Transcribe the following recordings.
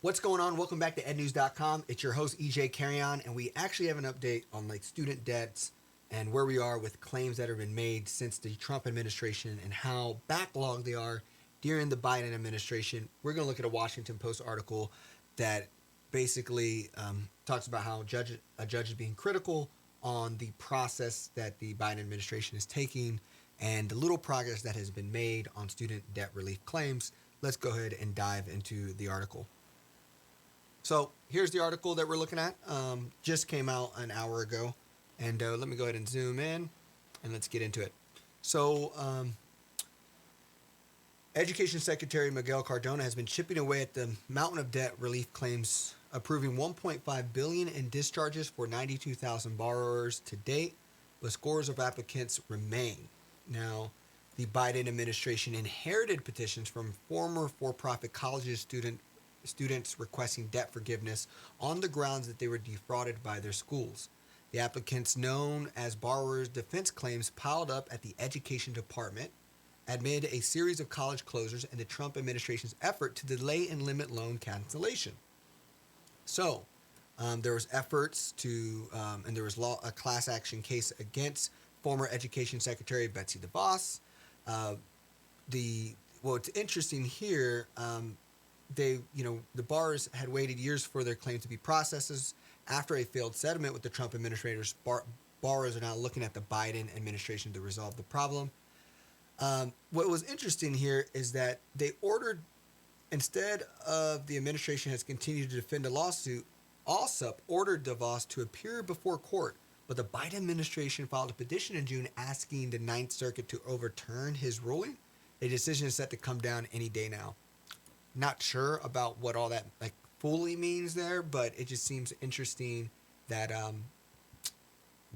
What's going on? Welcome back to ednews.com. It's your host EJ Carrion, and we actually have an update on student debts and where we are with claims that have been made since the Trump administration and how backlogged they are during the Biden administration. We're going to look at a Washington Post article that basically talks about how a judge is being critical on the process that the Biden administration is taking and the little progress that has been made on student debt relief claims. Let's go ahead and dive into the article. So here's the article that we're looking at. Just came out an hour ago. And let me go ahead and zoom in and let's get into it. So Education Secretary Miguel Cardona has been chipping away at the mountain of debt relief claims, approving $1.5 billion in discharges for 92,000 borrowers to date, but scores of applicants remain. Now, the Biden administration inherited petitions from former for-profit colleges students requesting debt forgiveness on the grounds that they were defrauded by their schools. The applicants, known as borrowers' defense claims, piled up at the Education Department amid a series of college closures and the Trump administration's effort to delay and limit loan cancellation. So, there was efforts to, and there was a class action case against former Education Secretary Betsy DeVos. What's interesting here, the borrowers had waited years for their claim to be processed. After a failed settlement with the Trump administrators, borrowers are now looking at the Biden administration to resolve the problem. What was interesting here is that they ordered, instead of the administration has continued to defend a lawsuit, ALSUP ordered DeVos to appear before court, but the Biden administration filed a petition in June asking the Ninth Circuit to overturn his ruling. A decision is set to come down any day now. Not sure about what all that fully means there, but it just seems interesting that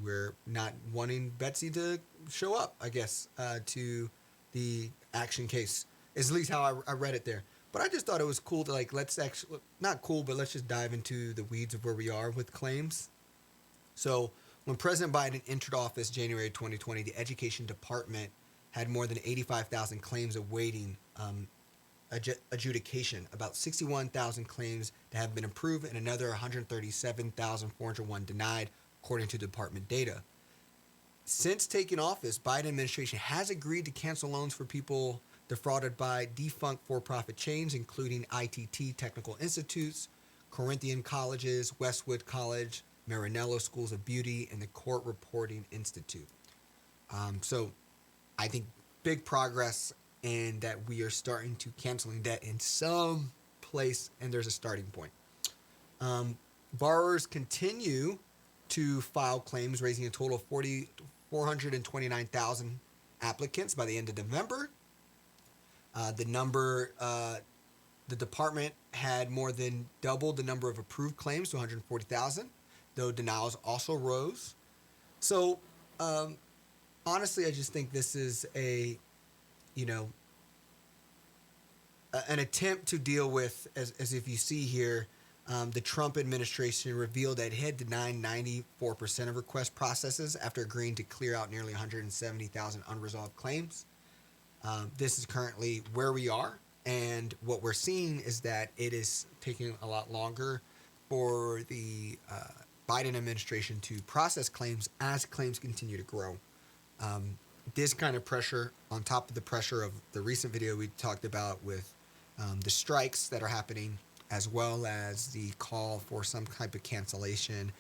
we're not wanting Betsy to show up, I guess, to the action case. Is at least how I read it there. But I just thought it was cool to let's actually, not cool, but let's just dive into the weeds of where we are with claims. So when President Biden entered office January 2020, the Education Department had more than 85,000 claims awaiting adjudication, about 61,000 claims that have been approved and another 137,401 denied, according to department data. Since taking office, Biden administration has agreed to cancel loans for people defrauded by defunct for-profit chains, including ITT Technical Institutes, Corinthian Colleges, Westwood College, Maranello Schools of Beauty, and the Court Reporting Institute. So I think big progress, and that we are starting to canceling debt in some place, and there's a starting point. Borrowers continue to file claims, raising a total of 429,000 applicants by the end of November. The department had more than doubled the number of approved claims to 140,000, though denials also rose. So, honestly, I just think this is an attempt to deal with, as if you see here, the Trump administration revealed that it had denied 94% of request processes after agreeing to clear out nearly 170,000 unresolved claims. This is currently where we are, and what we're seeing is that it is taking a lot longer for the Biden administration to process claims as claims continue to grow. This kind of pressure, on top of the pressure of the recent video we talked about with the strikes that are happening, as well as the call for some type of cancellation,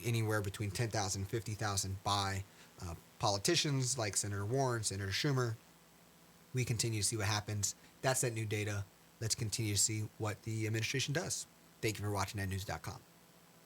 anywhere between 10,000 and 50,000 by politicians like Senator Warren, Senator Schumer. We continue to see what happens. That's that new data. Let's continue to see what the administration does. Thank you for watching ednews.com.